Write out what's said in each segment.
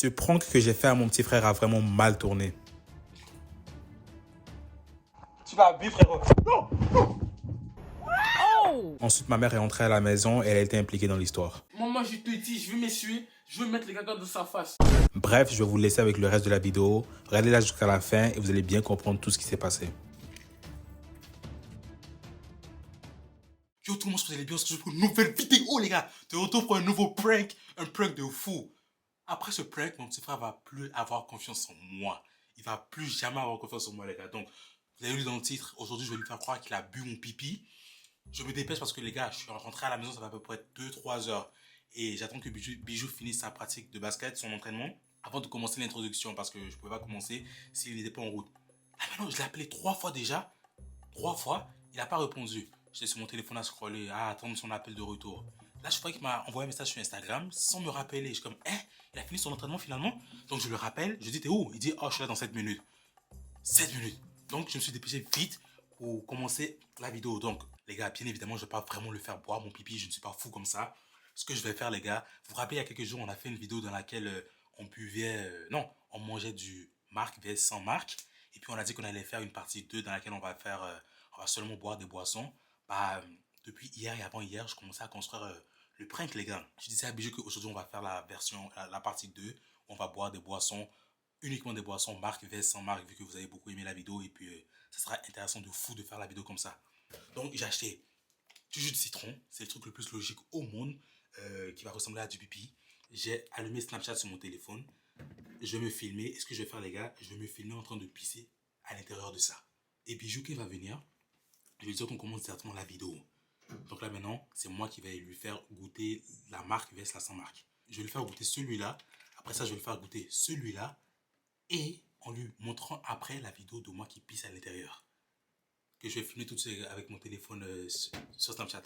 Ce prank que j'ai fait à mon petit frère a vraiment mal tourné. Tu l'as bu, frérot. Non, non. Ensuite, ma mère est entrée à la maison et elle a été impliquée dans l'histoire. Maman, je te dis, je veux m'essuyer, je veux mettre les caca dans sa face. Bref, je vais vous laisser avec le reste de la vidéo. Regardez-la jusqu'à la fin et vous allez bien comprendre tout ce qui s'est passé. Yo, tout le monde, je vous allez bien, on se retrouve pour une nouvelle vidéo, les gars. De retour pour un nouveau prank, un prank de fou. Après ce prank, mon petit frère va plus avoir confiance en moi. Il va plus jamais avoir confiance en moi, les gars. Donc, vous avez lu dans le titre, aujourd'hui, je vais lui faire croire qu'il a bu mon pipi. Je me dépêche parce que, les gars, je suis rentré à la maison, ça va à peu près 2-3 heures. Et j'attends que Bijou finisse sa pratique de basket, son entraînement, avant de commencer l'introduction, parce que je ne pouvais pas commencer s'il n'était pas en route. Ah, mais non, je l'ai appelé 3 fois déjà. 3 fois, il n'a pas répondu. J'étais sur mon téléphone à scroller, à attendre son appel de retour. Là, je crois qu'il m'a envoyé un message sur Instagram sans me rappeler. Je suis comme, il a fini son entraînement finalement. Donc je le rappelle, je dis, t'es où? Il dit, oh, je suis là dans 7 minutes. 7 minutes. Donc je me suis dépêché vite pour commencer la vidéo. Donc, les gars, bien évidemment, je ne vais pas vraiment le faire boire mon pipi. Je ne suis pas fou comme ça. Ce que je vais faire, les gars, vous vous rappelez, il y a quelques jours, on a fait une vidéo dans laquelle on buvait, non, on mangeait du marque vs sans marque. Et puis on a dit qu'on allait faire une partie 2 dans laquelle on va faire, on va seulement boire des boissons. Bah, depuis hier et avant-hier, je commençais à construire le prank, les gars. Je disais à Bijou qu'aujourd'hui, on va faire la version, la partie 2. Où on va boire des boissons, uniquement des boissons marque vs sans marque, vu que vous avez beaucoup aimé la vidéo. Et puis, ça sera intéressant de fou de faire la vidéo comme ça. Donc, j'ai acheté du jus de citron. C'est le truc le plus logique au monde, qui va ressembler à du pipi. J'ai allumé Snapchat sur mon téléphone. Je vais me filmer. Et ce que je vais faire, les gars, je vais me filmer en train de pisser à l'intérieur de ça. Et Bijou qui va venir, je vais lui dire qu'on commence directement la vidéo. Donc là maintenant, c'est moi qui vais lui faire goûter la marque vs la sans marque. Je vais lui faire goûter celui-là. Après ça, je vais lui faire goûter celui-là. Et en lui montrant après la vidéo de moi qui pisse à l'intérieur. Que je vais filmer tout de suite avec mon téléphone sur Snapchat.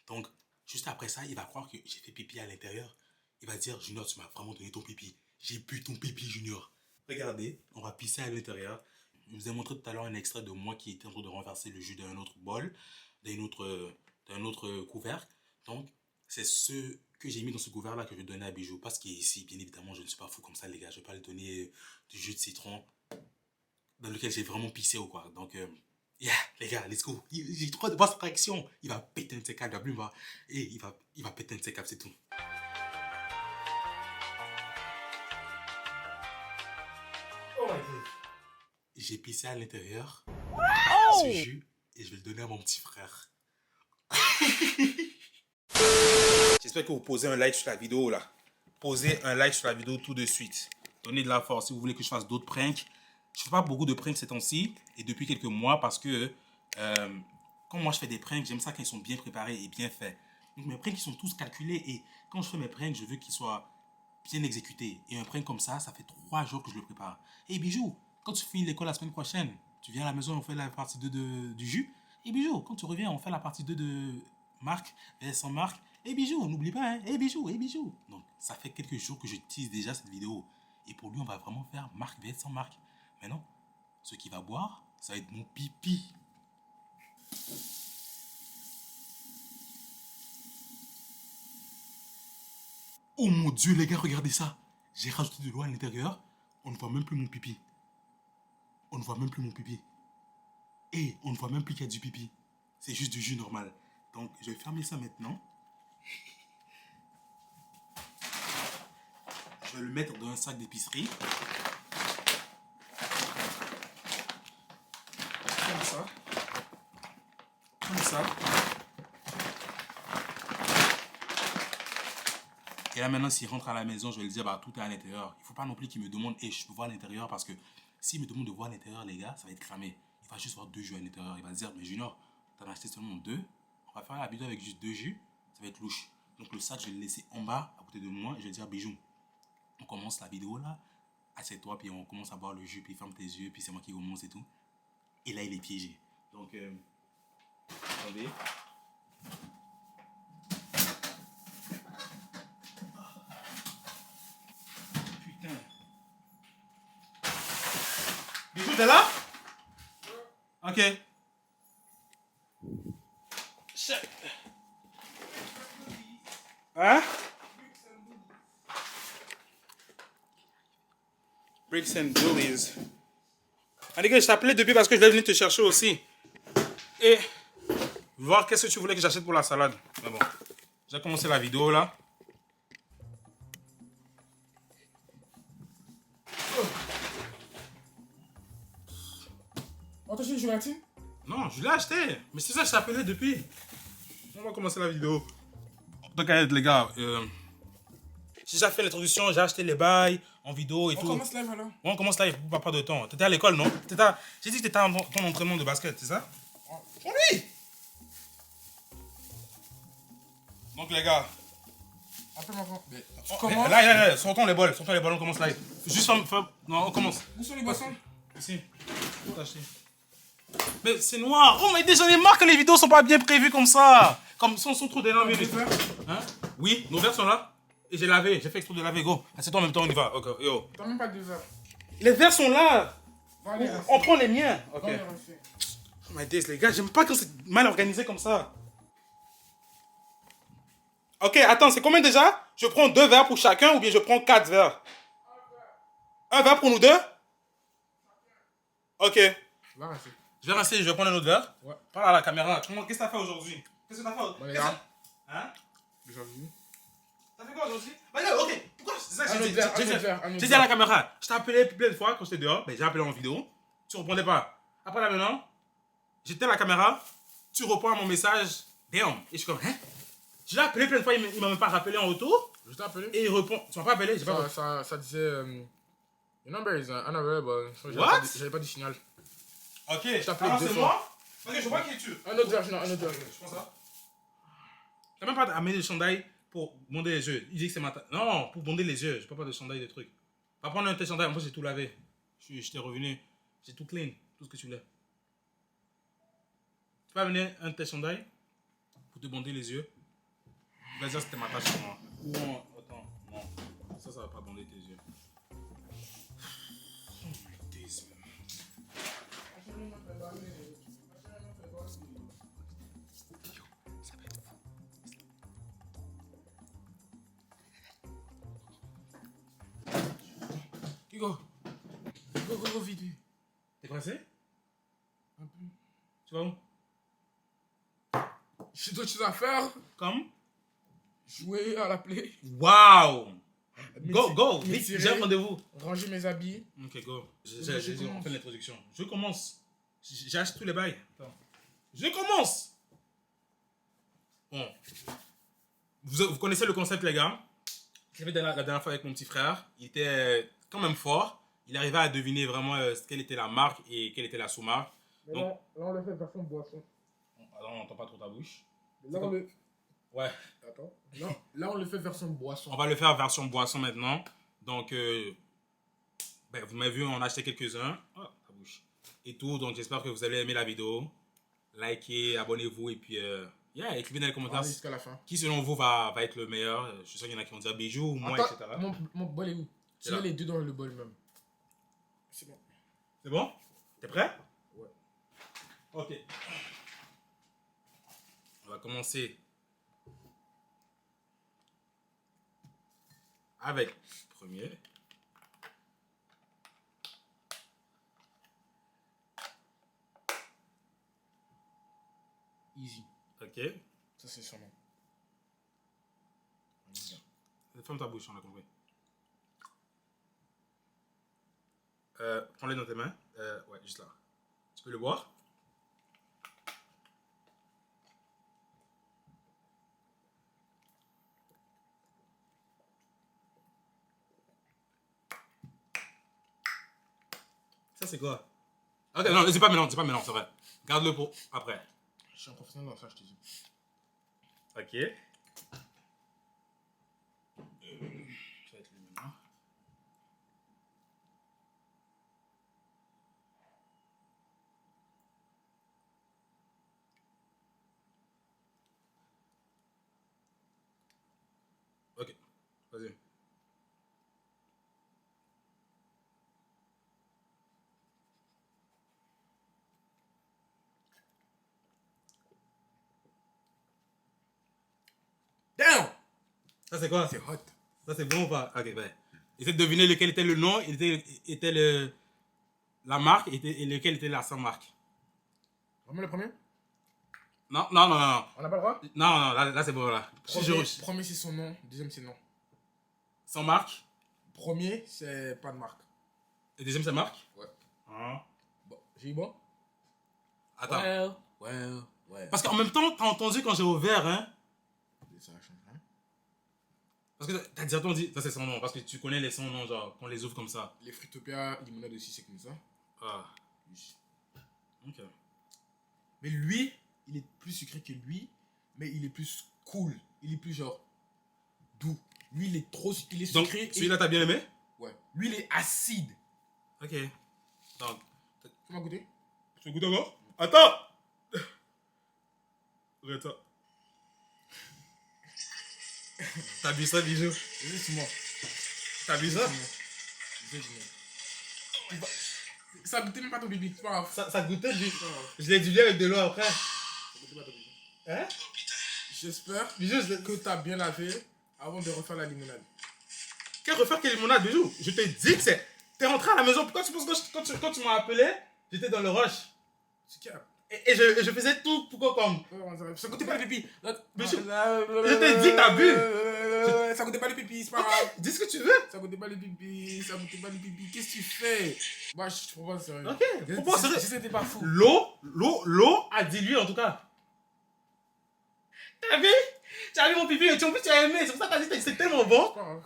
Donc, juste après ça, il va croire que j'ai fait pipi à l'intérieur. Il va dire, Junior, tu m'as vraiment donné ton pipi. J'ai bu ton pipi, Junior. Regardez, on va pisser à l'intérieur. Je vous ai montré tout à l'heure un extrait de moi qui était en train de renverser le jus d'un autre bol, d'un autre couvercle. Donc, c'est ce que j'ai mis dans ce couvercle-là que je vais donner à Bijou. Parce qu'ici, bien évidemment, je ne suis pas fou comme ça, les gars. Je ne vais pas lui donner du jus de citron dans lequel j'ai vraiment pissé ou quoi. Donc, yeah, les gars, let's go. J'ai trop de bonnes réactions. Il va péter un de ses câbles, il va péter un de ses câbles, c'est tout. Oh my God. J'ai pissé à l'intérieur ce jus et je vais le donner à mon petit frère. J'espère que vous posez un like sur la vidéo là. Posez un like sur la vidéo tout de suite. Donnez de la force si vous voulez que je fasse d'autres pranks. Je ne fais pas beaucoup de pranks ces temps-ci et depuis quelques mois parce que quand moi je fais des pranks, j'aime ça quand ils sont bien préparés et bien faits. Donc mes pranks ils sont tous calculés et quand je fais mes pranks, je veux qu'ils soient bien exécutés. Et un prank comme ça fait 3 jours que je le prépare. Et Bijou, quand tu finis l'école la semaine prochaine, tu viens à la maison, on fait la partie 2 du jus. Et Bijou, quand tu reviens, on fait la partie 2 de marque vs sans marque. Et Bijou, n'oublie pas, hein. Et Bijou, et Bijou. Donc, ça fait quelques jours que je tease déjà cette vidéo. Et pour lui, on va vraiment faire marque vs sans marque. Mais non, ce qu'il va boire, ça va être mon pipi. Oh mon Dieu, les gars, regardez ça. J'ai rajouté de l'eau à l'intérieur. On ne voit même plus mon pipi. On ne voit même plus mon pipi. Et on ne voit même plus qu'il y a du pipi. C'est juste du jus normal. Donc, je vais fermer ça maintenant. Je vais le mettre dans un sac d'épicerie. Comme ça. Comme ça. Et là maintenant, s'il rentre à la maison, je vais lui dire, bah, tout est à l'intérieur. Il ne faut pas non plus qu'il me demande, et je peux voir à l'intérieur parce que s'il me demande de voir à l'intérieur, les gars, ça va être cramé. Il va juste voir 2 jus à l'intérieur. Il va se dire, mais Junior, t'en as acheté seulement 2. On va faire la vidéo avec juste 2 jus. Ça va être louche. Donc le sac, je vais le laisser en bas, à côté de moi. Et je vais dire, Bijou, on commence la vidéo là. Assieds-toi, puis on commence à boire le jus, puis ferme tes yeux, puis c'est moi qui commence et tout. Et là, il est piégé. Donc, attendez. Putain. Bijou, t'es là? Ok. Hein? Bricks and Bullies. Ah, les gars, je t'appelais depuis parce que je vais venir te chercher aussi. Et voir qu'est-ce que tu voulais que j'achète pour la salade. Mais bon, j'ai commencé la vidéo là. Oh, t'as joué là-dessus? Non, je l'ai acheté. Mais c'est ça que je t'appelais depuis. On va commencer la vidéo. Donc, les gars, j'ai déjà fait l'introduction, j'ai acheté les bails en vidéo et On tout. commence live alors? Ouais, on commence live, pas de temps. T'étais à l'école, non? J'ai dit que t'étais à ton entraînement de basket, c'est ça? Oui! Donc, les gars, Attends. Mais tu oh, commences? là, sortons les bols, on commence live. Juste non, on commence. Où sont les boissons? Ici, tout acheté. Mais c'est noir. Oh, mais déjà, j'en ai marre que les vidéos sont pas bien prévues comme ça. Comme sont trop d'énormes minutes. Hein? Oui, nos verres sont là. Et j'ai lavé, j'ai fait exprès de laver, go. Assieds-toi en même temps, on y va. Ok, yo. T'as même pas 2 heures. Les verres sont là. Va aller On prend les miens. Ok. Va les refaire. Oh my days, les gars, j'aime pas quand c'est mal organisé comme ça. Ok, attends, c'est combien déjà? Je prends 2 verres pour chacun ou bien je prends 4 verres? Un verre pour nous deux? Ok. Va rester. Je vais rester, je vais prendre un autre verre. Ouais. Parle à la caméra. Qu'est-ce que t'as fait aujourd'hui? Qu'est-ce que t'as fait Bon, les qu'est-ce gars. que- Hein? Déjà vu. T'as fait quoi aujourd'hui? Bah, ok. Pourquoi? C'est ça que Un autre verre, un autre verre, un autre j'ai dit à la verre. caméra. Je t'ai appelé plein de fois quand j'étais dehors. Ben, j'ai appelé en vidéo. Tu répondais pas. Après là maintenant, j'étais à la caméra. Tu réponds à mon message. Damn. Et je suis comme, hein? Je l'ai appelé plein de fois. Il m'a même pas rappelé en retour. Je t'ai appelé. Et il répond. Tu m'as pas appelé? J'ai pas Ça disait. Your number is unavailable. So, What? J'avais pas du signal. Ok. t'ai appelé Alors, 2 c'est fois. moi? Ok, je vois qui tu. Un autre verre, sinon un autre verre. Je prends ça. T'as même pas amené de chandail pour bonder les yeux. Il dit que c'est ma taille. Non, pour bonder les yeux. Je peux pas de chandail, des trucs. Va prendre un tes chandail. En plus, j'ai tout lavé. Je t'ai revenu. J'ai tout clean. Tout ce que tu voulais. Tu peux amener un tes chandail pour te bonder les yeux. Vas-y, c'était ma tâche sur moi. Non, attends. Non. Ça va pas bonder tes yeux. Oh my days, man. Hugo. Go, vite. T'es pressé? Un peu. Tu vas où? J'ai d'autres choses à faire. Comme? Jouer à la play. Waouh! Go, me vite, tirer. j'ai un rendez-vous. Ranger mes habits. Ok, go. Je On commence. fait l'introduction. Je commence. J'ai acheté tous les bails. Attends. Je commence. Bon. Vous connaissez le concept, les gars. Je l'ai fait la dernière fois avec mon petit frère. Il était quand même fort. Il arrivait à deviner vraiment quelle était la marque et quelle était la sous-marque. Mais Donc- là, on le fait version boisson. Alors, on n'entend pas trop ta bouche. Là, on le... Ouais. Attends. Là, on le fait version boisson. On va le faire version boisson maintenant. Donc, ben, vous m'avez vu, on a acheté quelques-uns. Oh, ta bouche. Et tout. Donc, j'espère que vous allez aimer la vidéo. Likez, abonnez-vous et puis, écrivez dans les On commentaires va jusqu'à la fin. qui, selon vous, va être le meilleur. Je suis sûr qu'il y en a qui vont dire Bijou ou moi, etc. Attends, mon bol est où? Tu là. mets les deux dans le bol même. C'est bon. C'est bon? T'es prêt? Ouais. Ok. On va commencer avec le premier. Easy. Ok. Ça, c'est sûrement. Ferme ta bouche, on a compris. Prends-les dans tes mains. Ouais, juste là. Tu peux le boire? Ça, c'est quoi? Ok, non, c'est pas mélange, c'est vrai. Garde-le pour après. Je suis un professionnel dans ça, je te dis. Ok. Ça va être lui maintenant. Ok, vas-y. Damn! Ça, c'est quoi? C'est hot. Ça, c'est bon ou pas? Ok, ouais. Essayez de deviner lequel était le nom, était la marque et lequel était la sans marque. Vraiment le premier? Non, non, non, non. On n'a pas le droit? Non, non, là c'est bon, là. Premier c'est son nom, deuxième c'est non. Sans marque? Premier c'est pas de marque. Et deuxième, c'est marque? Ouais. Ah. Bon, j'ai eu bon? Attends. Ouais. Parce qu'en même temps, t'as entendu quand j'ai ouvert, hein? Ça change rien. Parce que t'as directement dit, ça c'est son nom, parce que tu connais les sons noms, genre, qu'on les ouvre comme ça. Les Fruitopia limonade aussi c'est comme ça. Ah. Oui. Ok. Mais lui, il est plus sucré que lui, mais il est plus cool. Il est plus genre doux. Lui, il est trop il est Donc, sucré. celui-là, t'as bien aimé? Ouais. Lui, il est acide. Ok. Donc, Tu m'as goûté? tu goûtes encore? Attends! Regarde ça. T'as bu ça, bijou? Laisse-moi. T'as bu ça? Ça goûtait même pas ton bibi, c'est pas grave. Ça goûtait du... C'est pas grave. Je l'ai dilué avec de l'eau après. Ça goûtait pas ton bibi. Hein? J'espère Bijou, que t'as bien lavé avant de refaire la limonade. Quel refaire quelle limonade, bijou? Je te dis que c'est... T'es rentré à la maison, pourquoi tu penses que quand tu m'as appelé, j'étais dans le rush? C'est calme. Et je faisais tout pour comme... Ça goûtait pas le pipi. Bijou, je t'ai dit que t'as bu. Ça goûtait pas le pipi, c'est pas grave. Dis ce que tu veux. Ça goûtait pas le pipi, ça goûtait pas le pipi. Qu'est-ce que tu fais? Moi, je te propose sérieux. Ok, propose sérieux. Si c'était pas fou. L'eau a dilué en tout cas. T'as vu? Tu as vu mon pipi et en plus tu as aimé. C'est pour ça que t'as dit que c'est tellement bon. C'est pas grave.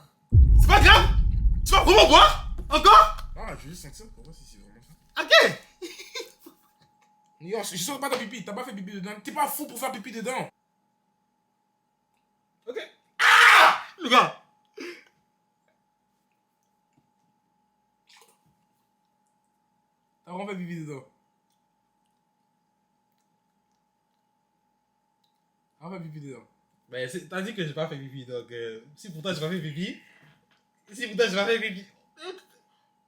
C'est pas grave. Tu vas vraiment boire? Encore? Ah, je veux juste sentir pour voir si c'est vraiment ça. Ok. Yo, je sens pas ton pipi, t'as pas fait pipi dedans. T'es pas fou pour faire pipi dedans. Ok. Ah! Le gars. T'as vraiment fait pipi dedans. T'as vraiment fait pipi dedans. Ben, t'as dit que j'ai pas fait pipi, donc si pour toi j'ai pas fait pipi, si pour toi j'ai pas fait pipi,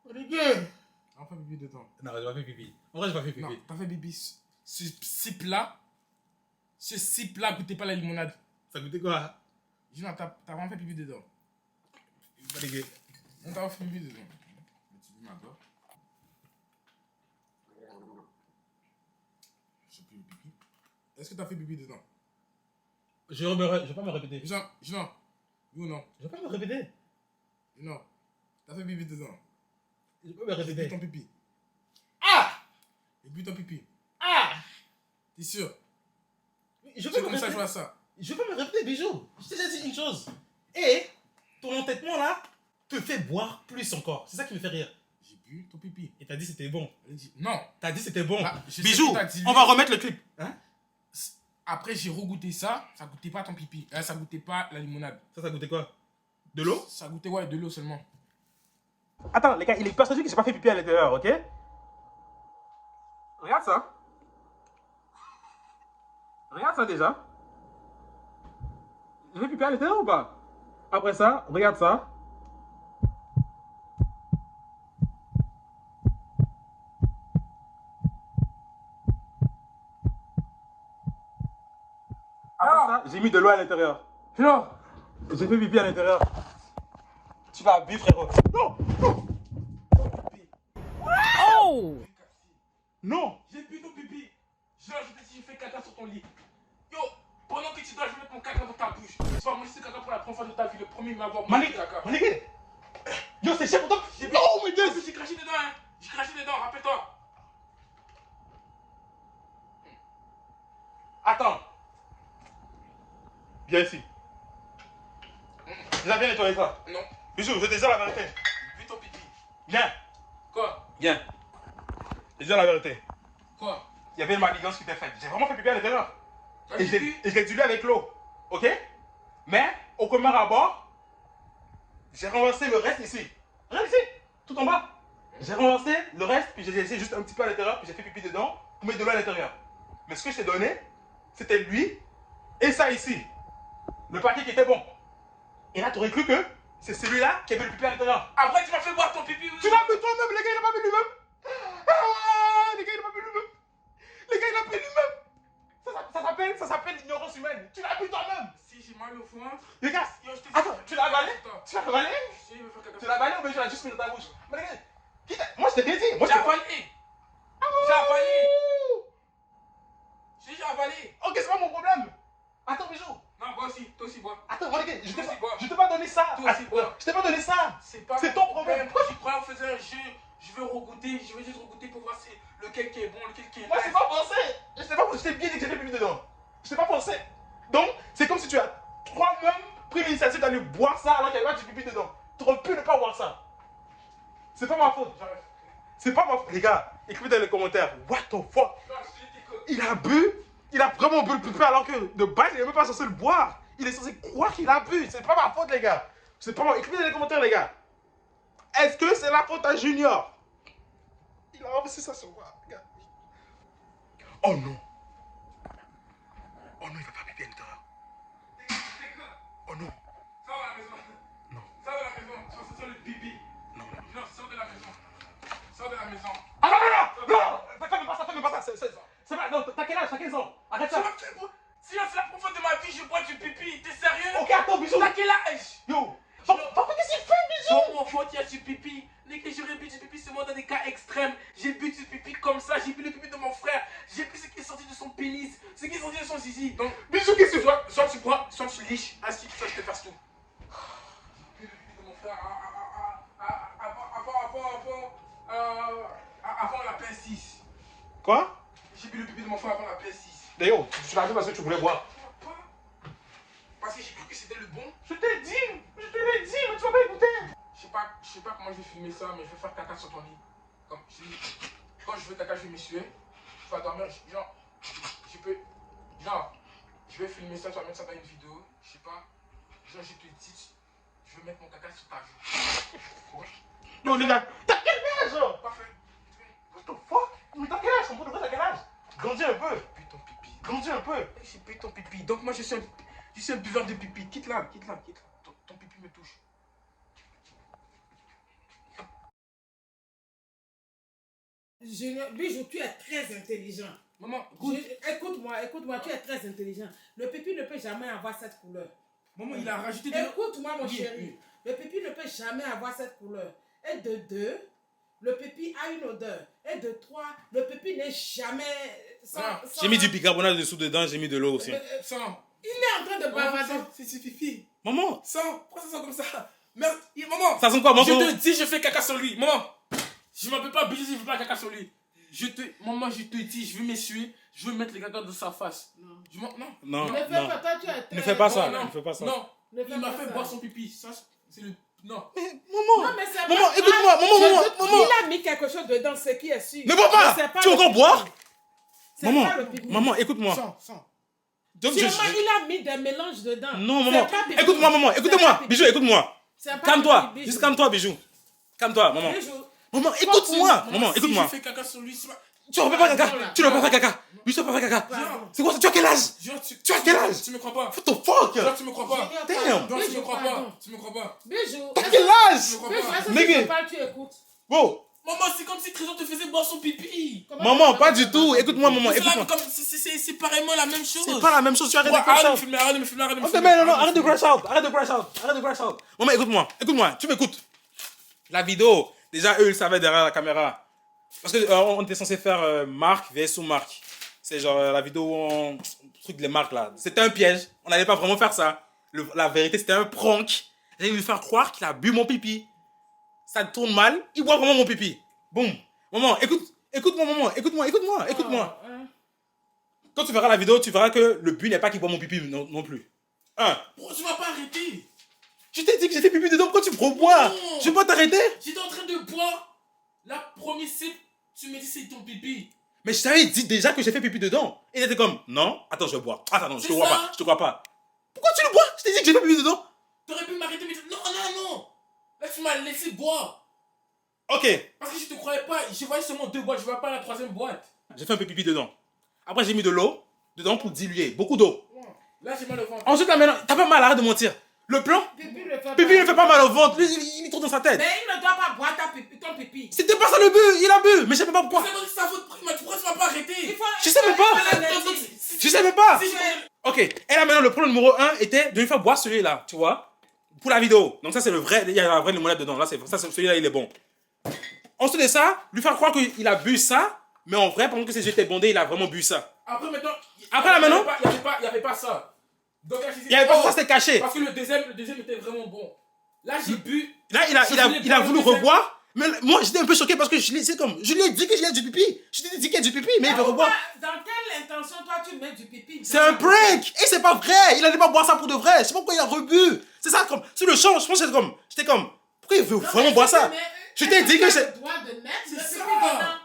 regarde. T'as vraiment fait pipi dedans. Non, j'ai pas fait pipi. En vrai, j'ai pas fait pipi. Non, t'as fait pipi. Ce cipe-là goûtait pas la limonade. Ça goûtait quoi? Dis non, t'as vraiment fait pipi dedans. Pas dégueu. On t'a fait pipi dedans. Mais tu dis maintenant. Je sais plus le pipi. Est-ce que t'as fait pipi dedans? Je vais pas me répéter. Jean, oui ou non? Je vais pas me répéter. Non. T'as fait pipi dedans. Je vais pas me Et puis répéter. ton pipi. Ah! Et puis ton pipi. Ah! T'es sûr? Je Tu vais me commences à répéter. jouer à ça. Je vais me répéter, bijou. Je t'ai déjà dit une chose. Et ton entêtement là te fait boire plus encore. C'est ça qui me fait rire. J'ai bu ton pipi. Et t'as dit c'était bon. Elle dit non. T'as dit c'était bon. Ah, je sais Bijou, que t'as dit on lui. va remettre le clip. Hein? Après, j'ai regoûté ça. Ça goûtait pas ton pipi. Ça goûtait pas la limonade. Ça goûtait quoi? De l'eau? Ça goûtait, ouais, de l'eau seulement. Attends, les gars, il est persuadé que j'ai pas fait pipi à l'intérieur, ok? Regarde ça. Regarde ça déjà. J'ai fait pipi à l'intérieur ou pas? Après ça, regarde ça. Après ça, j'ai mis de l'eau à l'intérieur. Non. J'ai fait pipi à l'intérieur. Tu l'as bu, frérot. Non, non. Oh! Non. J'ai bu ton pipi. Genre, je t'ai dit, j'ai fait caca sur ton lit. Yo, pendant que tu dois, je vais mettre mon caca dans ta bouche. Tu vas manger ce caca pour la première fois de ta vie. Le premier m'avoir mangé Malik, le caca. Malik. Yo, c'est cher pour toi. J'ai bu. Non, mais Dieu. J'ai craché dedans, hein. J'ai craché dedans, rappelle-toi. Attends. Viens ici. Viens nettoyer ça. Non. Bijou, je te dis la vérité. Bu ton pipi. Viens. Quoi? Viens. Je te dis la vérité. Quoi? Il y avait une manigance qui t'est faite. J'ai vraiment fait pipi à l'intérieur. T'as Et je bu? l'ai dilué avec l'eau. Ok? Mais, au premier abord, j'ai renversé le reste ici. Regarde ici, tout en bas. J'ai renversé le reste, puis j'ai laissé juste un petit peu à l'intérieur, puis j'ai fait pipi dedans pour mettre de l'eau à l'intérieur. Mais ce que je t'ai donné, c'était lui et ça ici. Le paquet qui était bon. Et là, tu aurais cru que c'est celui-là qui avait le pipi à l'intérieur. Après, tu m'as fait boire ton pipi. Tu l'as bu toi-même, les gars, il n'a pas bu lui-même. Ah, les gars, il n'a pas bu lui-même. Les gars, il a bu lui-même. Ça s'appelle l'ignorance humaine. Tu l'as bu toi-même. Si j'ai mal au ventre. Les gars, Yo, je te dis. attends, tu l'as avalé? Attends. Tu l'as avalé? Je sais, il veut faire caca. Tu l'as avalé Moi, je t'ai rien dit. Moi, J'ai avalé. J'ai avalé. J'ai avalé. Ok, c'est pas mon problème. Attends, Bijou. Non, bois aussi. Toi aussi, bois. Attends, regarde, je Toi aussi, bois. t'ai pas donné ça. Toi aussi, bois. Je t'ai pas donné ça. C'est pas C'est mon ton problème. Je crois qu'on faisait un jeu. Je veux regoûter. Je veux juste regoûter pour voir lequel qui est bon, lequel qui est Moi, je t'ai pas pensé. Je t'ai bien dit que j'avais pipi dedans. Je t'ai pas pensé. Donc, c'est comme si tu as toi-même pris l'initiative d'aller boire ça alors qu'il y avait du pipi dedans. Tu aurais pu ne pas boire ça. C'est pas ma faute. C'est pas ma faute. Les gars, écrivez dans les commentaires. What the fuck? Il a bu. Il a vraiment bu le pipi alors que de base, il n'est même pas censé le boire. Il est censé croire qu'il a bu. C'est pas ma faute, les gars. C'est pas moi. Écrivez dans les commentaires, les gars. Est-ce que c'est la faute à Junior? Il a renversé ça sur moi, les gars. Oh non. Oh non, il va pas pipi à l'intérieur. Oh non. Sors de la maison. Non. Sors de la maison. Sors le pipi. Non. Non, sors de la maison. Sors de la maison. Ah non, non, non, non. Fais pas ça, fais pas ça. C'est pas, non, t'as quel âge? T'as 15 ans. Arrête ça. Si c'est la première fois de ma vie, je bois du pipi. T'es sérieux? Ok, attends, Bijou. T'as quel âge? Yo. Pourquoi qu'est-ce qu'il fait, Bijou? Mon enfant qui a du pipi. Dès que j'aurais bu du pipi seulement dans des cas extrêmes. J'ai bu du pipi comme ça. J'ai bu le pipi de mon frère. J'ai bu ce qui est sorti de son pénis. Ce qui est sorti de son zizi. Donc, Bijou, qu'est-ce que tu vois? soit tu bois, soit tu liches. Ainsi, soit je te fasse tout. J'ai bu le pipi de mon frère avant la PS6. Quoi? J'ai bu le pipi de mon frère avant la PS6. D'ailleurs, tu l'as fait parce que tu voulais boire. Parce que j'ai cru que c'était le bon. Je te l'ai dit, mais tu vas pas écouter. Je sais pas comment je vais filmer ça, mais je vais faire caca sur ton lit. Comme je dis, quand je veux caca, je vais m'essuyer. Tu vas dormir, genre, je vais filmer ça, tu vas mettre ça dans une vidéo. Je sais pas. Genre, je te dis, je vais mettre mon caca sur ta joue. Quoi? Yo, les gars, t'as quel âge? Parfait. What the fuck? Mais t'as quel âge? On peut t'as quel âge? Grandis un peu. Puis ton pipi. Grandis un peu. J'ai bu ton pipi. Donc moi, je suis un buveur de pipi. Quitte là. Ton pipi me touche. Bijou, tu es très intelligent. Maman, goûte. Écoute-moi, tu es très intelligent. Le pipi ne peut jamais avoir cette couleur. Maman, il a rajouté des... Écoute-moi, mon Oui, chéri. oui. Le pipi ne peut jamais avoir cette couleur. Et de deux, le pipi a une odeur. Et de trois, le pipi n'est jamais... J'ai mis du bicarbonate dessous dedans, j'ai mis de l'eau aussi. Sang. Il est en train de bavader. C'est pipi. Maman, Sang. Pourquoi ça sent comme ça? Merde. Maman. ça sent quoi, maman? Je te dis, je fais caca sur lui. Maman. Je m'appelle pas Bijou si je fais pas caca sur lui. Maman, je te dis, je veux m'essuyer. Je veux mettre les caca dans sa face. Non. Non, Ne non. fais pas, toi, tu es très... Ne fais pas ça, Non, ne fais pas ça. Non. Ne fais Il m'a pas fait ça. boire son pipi. Ça, c'est le... Non. Maman, Non, mais c'est maman, pas écoute-moi, grave. maman. Il a mis quelque chose dedans, ce qui est sûr. Ne bois pas. Mais c'est Tu veux le encore pipi. boire? C'est Maman, pas le pipi. maman, écoute-moi. Sang. Donc, Sûrement, il a mis des mélanges dedans. Non, C'est maman. pas pipi. Écoute-moi, maman. C'est Écoute-moi. pas pipi. Bijou, écoute-moi. C'est pas Calme-toi. pipi, Bijou. Juste calme-toi, Bijou. Calme-toi, maman. Bijou. Maman, écoute-moi. Maman, Si écoute-moi. je fais caca sur lui, c'est pas... Tu ne vas pas faire Pardon, caca. là. Tu ne vas pas faire caca. Bijou, tu vas pas faire caca. Pardon. C'est quoi ça? Tu as quel âge? Genre, Tu as quel âge? Tu me crois pas. What the fuck? Genre, tu me crois pas. Junior, Damn. pardon. Genre, tu me Bijou, crois pardon. pas. Tu me crois pas. Bijou. T'as quel âge? Tu me crois Bijou, pas. est-ce que Nigga. tu parles, tu écoutes? Bro, Maman, c'est comme si Trésor te faisait boire son pipi. Comment maman, tu pas parles? du tout. Écoute-moi, maman, C'est écoute-moi. c'est pareillement la même chose. C'est pas la même chose, tu arrêtes Ouais, de crash arrête de me out. filmer, arrête de me filmer, arrête de me Ok, filmer. mais non, non, arrête de crash out. Arrête de crash out. Arrête de crash out. Maman, écoute-moi, tu m'écoutes. La vidéo, déjà, eux, ils savaient derrière la caméra. Parce que on était censé faire marque vs sous marque. C'est genre la vidéo où on... truc des marques là. C'était un piège. On n'allait pas vraiment faire ça. La vérité, c'était un prank. J'allais lui faire croire qu'il a bu mon pipi. Ça tourne mal, il boit vraiment mon pipi. Boum. Maman, écoute-moi, maman. Écoute-moi. Oh, hein. Quand tu verras la vidéo, tu verras que le but n'est pas qu'il boit mon pipi non plus. Pourquoi tu m'as pas arrêté? Je t'ai dit que j'ai fait pipi dedans, pourquoi tu bois? Non. Je vais pas t'arrêter. J'étais en train de boire. La première sip, tu me dis c'est ton pipi. Mais je t'avais dit déjà que j'ai fait pipi dedans. Et il était comme, non, attends, je vais boire. Attends, non, je te C'est crois ça. pas, je te crois pas. Pourquoi tu le bois? Je t'ai dit que j'ai fait pipi dedans. T'aurais pu m'arrêter, mais non. Là, tu m'as laissé boire. Ok, Parce que je te croyais pas. Je voyais seulement 2 boîtes, je vois pas la 3e boîte. j'ai fait un peu pipi dedans. Après, j'ai mis de l'eau dedans pour diluer, beaucoup d'eau. Là, j'ai mal au ventre. Ensuite, là, maintenant, t'as pas mal, arrête de mentir. Le plan, Pipi ne fait pipi ne fait pas mal au ventre, lui, il est trop dans sa tête. Mais il ne doit pas boire ton pipi. C'était pas ça le but, il a bu, mais je sais même pas pourquoi. C'est sa faute, mais pourquoi tu m'as pas arrêté? Je sais même pas. Je sais même pas. Si je- Ok, et là maintenant, le plan numéro 1 était de lui faire boire celui-là, tu vois, pour la vidéo. Donc ça, c'est le vrai, il y a la vraie limonade dedans. Là, c'est ça, celui-là, il est bon. Ensuite de ça, lui faire croire qu'il a bu ça, mais en vrai, pendant que ses yeux étaient bandés, il a vraiment bu ça. Après, maintenant. Après, là, maintenant, Il n'y avait pas ça. Donc, là, j'ai dit, il y avait pas oh, ça, c'était caché. Parce que le deuxième était vraiment bon. Là, j'ai bu. Là, il a voulu reboire. Mais moi, j'étais un peu choqué parce que je lui ai dit que j'ai du pipi. Je lui ai dit qu'il y a du pipi, mais il veut reboire. Dans quelle intention, toi, tu mets du pipi? C'est un prank. Et c'est pas vrai. Il allait pas boire ça pour de vrai. Je sais pas pourquoi il a rebu. C'est ça, comme, sur le champ, je pense que j'étais comme, pourquoi il veut vraiment boire ça? Je t'ai dit que c'est.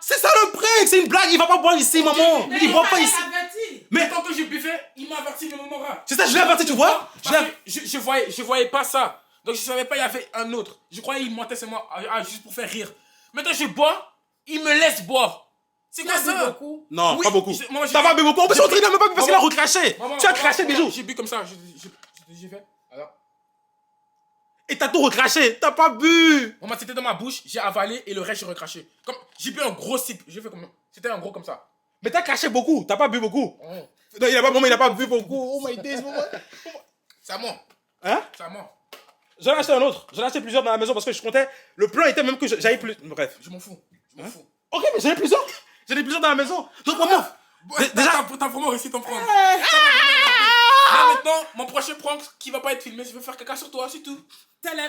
C'est ça le prank, c'est une blague. Il va pas boire ici, maman. Il boit pas ici. Mais tant que je buvais, il m'a averti le moment là. C'est ça, je l'ai averti, tu vois? Je voyais pas ça. Donc je savais pas, il y avait un autre. Je croyais qu'il mentait seulement juste pour faire rire. Maintenant je bois, il me laisse boire. C'est quoi ça? Beaucoup. Non, Oui, pas beaucoup. moi, T'as pas bu beaucoup. En plus, il n'a même pas bu parce qu'il a recraché. Tu as craché, bijou. J'ai bu comme ça. J'ai fait. Alors. Et t'as tout recraché. T'as pas bu. Maman, c'était dans ma bouche, j'ai avalé et le reste j'ai recraché. Comme j'ai bu un gros sip. J'ai fait comme. C'était un gros comme ça. Mais t'as craché beaucoup. T'as pas bu beaucoup. Oh. Non, il a pas bu beaucoup. Oh my days, maman. C'est à moi. Hein? C'est à moi. J'en ai acheté un autre. J'en ai acheté plusieurs dans la maison parce que je comptais. Le plan était même que j'avais plus. Bref. Je m'en fous. Je m'en fous. Ok, mais j'en ai plusieurs. J'en ai plusieurs dans la maison. Donc, maman. Déjà, t'as vraiment réussi ton prank. Là, maintenant, mon prochain prank qui va pas être filmé, je vais faire caca sur toi, c'est tout.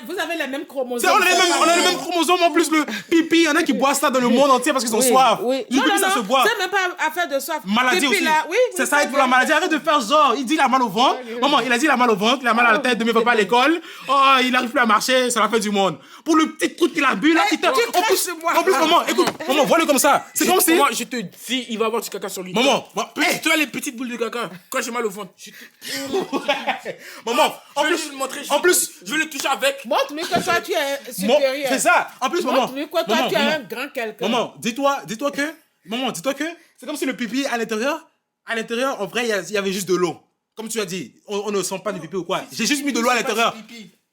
Vous avez les mêmes C'est, chromosomes. on a les mêmes chromosomes en plus. Le pipi, il y en a qui boivent ça dans le monde entier parce qu'ils ont soif. Oui. Du coup, ça se boit. C'est même pas affaire de soif. Maladie Pipi, aussi. là, oui, c'est ça, il c'est pour la bien. maladie. Arrête de faire genre. Il dit il a mal au ventre. Maman, il a dit il a mal au ventre, il a mal à la tête, demain il va pas à l'école. Oh, il n'arrive plus à marcher, c'est la fin du monde. Pour le petit truc qu'il a bu là, il t'a. En plus, maman, écoute, maman, vois-le comme ça. C'est comme si. Moi, je te dis, il va avoir du caca sur lui. Maman, Tu as les petites boules de caca. Quand j'ai mal au ventre, maman, en je vais plus, lui montrer. en plus, je vais le toucher avec. Montre-lui que toi, tu es supérieur. c'est ça. En plus, maman. Montre-lui que toi, tu es un grand quelqu'un. Maman, dis-toi que, c'est comme si le pipi à l'intérieur, en vrai, il y avait juste de l'eau. Comme tu as dit, on ne sent pas du pipi ou quoi. J'ai juste mis de l'eau à l'intérieur.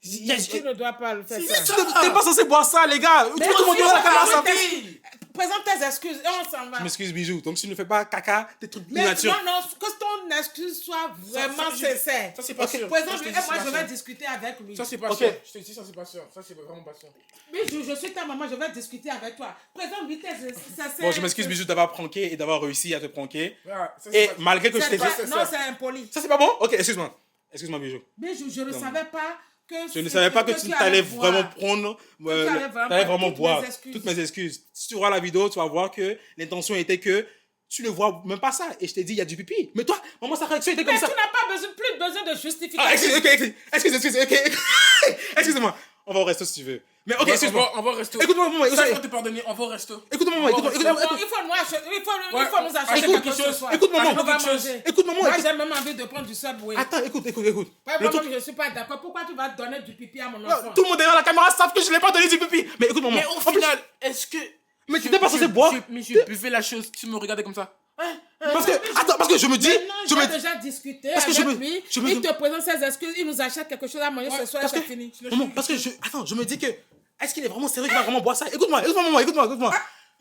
Tu ne dois pas le faire ça. T'es pas censé boire ça, les gars. Tout le monde la caméra, ça fait. Présente tes excuses et on s'en va. Je m'excuse, bijou. Donc, si tu ne fais pas caca, tes trucs Mais nature. non, que ton excuse soit vraiment sincère. Ça, c'est pas sûr. Présente-lui et moi, je vais discuter avec lui. Ça, c'est pas Ok. sûr. Je te dis, ça, c'est pas sûr. Ça, c'est vraiment pas sûr. Mais je suis ta maman, je vais discuter avec toi. Présente-lui tes sincères. Bon, je m'excuse, bijou, d'avoir pranké et d'avoir réussi à te pranker. Voilà, ça, c'est Et pas- malgré que je t'ai dit. Non, c'est impoli. Ça, c'est pas bon? Ok, excuse-moi. Excuse-moi, bijou. Mais je ne savais pas que... Je ne savais pas que tu allais vraiment prendre, allais vraiment t'allais vraiment toutes boire mes excuses. toutes mes excuses. Si tu vois la vidéo, tu vas voir que l'intention était que tu ne vois même pas ça. Et je t'ai dit, il y a du pipi. Mais toi, maman, sa réaction était comme Mais ça. tu n'as pas plus besoin de justification. Ah, excuse-moi. On va au resto si tu veux. Mais ok, excuse-moi. On va au resto. Écoute-moi, maman. Ça, je vais te pardonner. On va au resto. Écoute-moi, maman. Bon, il faut nous acheter Écoute, quelque chose ce soir. Écoute, maman. On va manger. Écoute, maman. Moi, j'ai même envie de prendre du Subway. Attends, écoute. Ouais, Le moi, truc- je ne suis pas d'accord. Pourquoi tu vas donner du pipi à mon Non, enfant? tout le monde derrière la caméra savent que je n'ai pas donné du pipi. Mais écoute, maman. Mais au final, est-ce que. Mais tu n'es pas censé boire. Mais je buvais la chose, tu me regardais comme ça. Parce que je me dis. Maintenant, j'ai déjà discuté Parce que avec lui. je me- Il te présente ses excuses. Il nous achète quelque chose à manger ce soir et c'est fini. Maman, parce que je me dis que. Est-ce qu'il est vraiment sérieux qu'il va vraiment boire ça? Écoute-moi, maman, écoute-moi.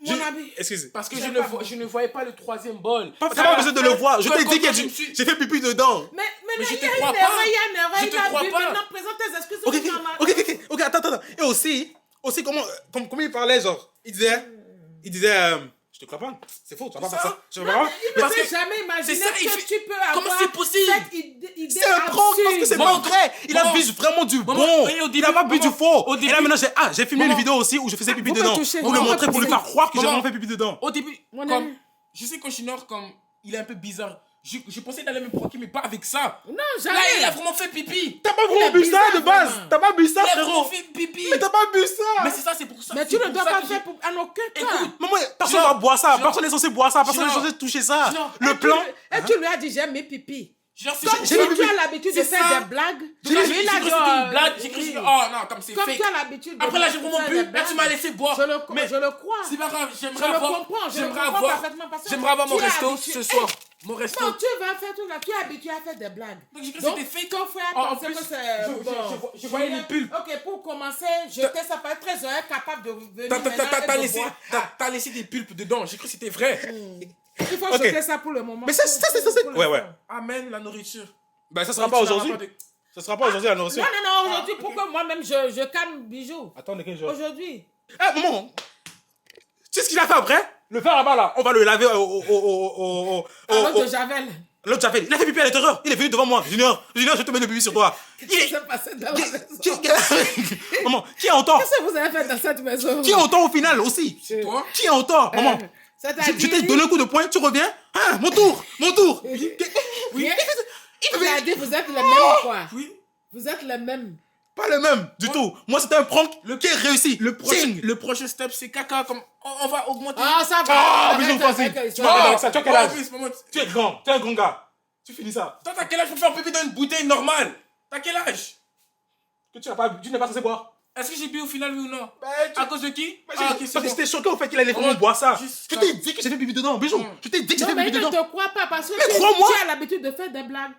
Mon ami. Excuse. Parce que je ne voyais pas le troisième bol. T'as pas besoin de le voir. Je t'ai dit que je me suis- j'ai fait pipi dedans. Mais je il y te a une crois erreur, pas. il y a une erreur. Je Il te a crois bu. pas. Maintenant, présente tes excuses. Ok, attends. Et aussi, comment il parlait, genre, il disait, je te crois pas, c'est faux, tu vas pas faire ça. Je vais pas. Il ne Parce peut que- jamais imaginer c'est ça, il que fait- tu peux Comment avoir c'est possible? cette idée C'est un prank parce que c'est Maman, pas vrai. Il a maman, bu vraiment du maman, bon. et au Il début, a pas bu du maman, faux. au Et début- là maintenant j'ai filmé une Maman. vidéo aussi où je faisais pipi Vous me dedans. touchez. Pour le Maman, montrer, pour lui faire croire que j'ai Maman. vraiment fait pipi dedans. Au début, Mon comme. ami. Je sais qu'en Chinois, comme. Il est un peu bizarre. Je pensais d'aller me pranker, mais pas avec ça. Non, Là, jamais. il a vraiment fait pipi. T'as pas Il vraiment est bu ça bizarre, de base. vraiment. T'as pas bu ça, Il a vraiment frérot. fait pipi. Mais t'as pas bu ça. Mais c'est ça, c'est pour ça. Mais tu c'est ne pour dois ça pas que faire en aucun cas. Écoute, Maman, personne Genre, va boire ça. genre, Personne n'est censé boire ça. Personne n'est genre, censé toucher ça. genre, Le plan. Et tu lui as dit, j'aime mes pipis. Genre, c'est Comme j'ai toi, vu- tu as l'habitude de c'est faire ça. des blagues. Donc là, j'ai Lui, il cru a que dit, c'était une blague. oh, J'ai cru que oui. c'était. Oh non, comme c'est Comme fake. tu as l'habitude de Après là, j'ai faire vraiment des bu. Là, blagues. tu m'as laissé boire. Mais Je le crois. c'est pas grave. Je le comprends, je le comprends parfaitement parce que J'aimerais avoir mon tu es resto habitué. ce soir. Mon resto. Non, tu vas faire tout là. Tu es habitué à faire des blagues. Donc j'ai cru que Donc, c'était fake. ton frère En pensait plus, que c'est je voyais les pulpes. Ok, pour commencer, jeter ça peut être très heureux, capable de venir T'as maintenant et de laissé, boire. t'as laissé des pulpes dedans. J'ai cru que c'était vrai. Il faut Ok. jeter ça pour le moment. Mais ça, c'est. Pour le Ouais. moment. Amène la nourriture. Ben, ça sera pas aujourd'hui. Ça sera pas aujourd'hui la nourriture. Non, aujourd'hui, pourquoi moi-même je calme Bijou? Attends, de quel jour? Aujourd'hui. Eh, maman. tu l'as fait après, le verre là-bas, là, on va le laver Parlons de Javel. L'autre Javel, il a fait pipi à l'intérieur. Il est venu devant moi. Junior, je vais te mettre le pipi sur toi. Qu'est-ce qui s'est passé dans la maison? Maman, qui est en tort? Qu'est-ce que vous avez fait dans cette maison? Qui est en tort au final aussi? Toi? Qui est en tort? Maman, je t'ai donné un coup de poing, tu reviens? Ah, mon tour, mon tour. Oui. Il a dit, vous êtes les mêmes quoi? Oui. Vous êtes les mêmes. Pas le même du tout. Moi, c'était un prank qui est réussi. Le prochain step, c'est caca. Comme on va augmenter. Ah, ça va. Ah, mais je Arrête me facile. avec Tu ça. m'as avec ça, tu as quel âge? Maman, Tu es grand, tu es un grand gars. Tu finis ça. toi, t'as quel âge pour faire pipi dans une bouteille normale? T'as quel âge? Que tu n'es pas censé boire. Est-ce que j'ai bu au final, oui ou non? tu- À cause de qui? Parce Ah, ok, que c'est bon. j'étais choqué au fait qu'il allait vraiment Maman, boire ça. juste Je ça. t'ai dit que j'ai fait pipi dedans, bijou. Je t'ai dit que j'ai Non, fait mais pipi il ne dedans. te croit pas parce que Mais crois-moi. tu as l'habitude de faire des blagues.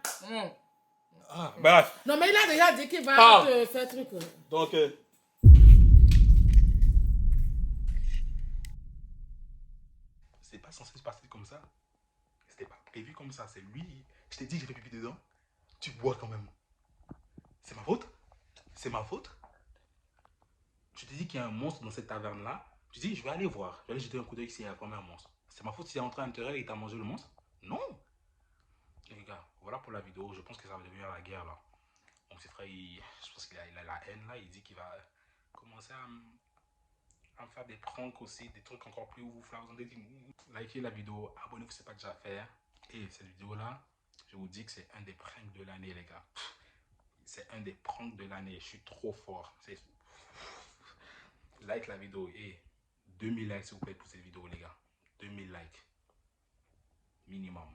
Ah, bref. Non, mais il a déjà dit qu'il va Ah. te faire truc. Donc, c'est pas censé se passer comme ça. C'était pas prévu comme ça. C'est lui. Je t'ai dit que j'ai fait pipi dedans. Tu bois quand même. C'est ma faute? C'est ma faute? Je t'ai dit qu'il y a un monstre dans cette taverne-là. Tu dis, je vais aller voir. Je vais aller jeter un coup d'œil s'il y a vraiment un monstre. C'est ma faute s'il est entré à l'intérieur et t'a mangé le monstre? Non. Et les gars, voilà pour la vidéo. Je pense que ça va devenir la guerre là. Donc c'est frère, je pense qu'il a la haine là. Il dit qu'il va commencer à me faire des pranks aussi, des trucs encore plus ouf là. Vous en dites, likez la vidéo, abonnez-vous si ce n'est pas déjà fait. Et cette vidéo là, je vous dis que c'est un des pranks de l'année les gars. C'est un des pranks de l'année. Je suis trop fort. Like la vidéo et 2000 likes s'il vous plaît pour cette vidéo les gars. 2000 likes minimum.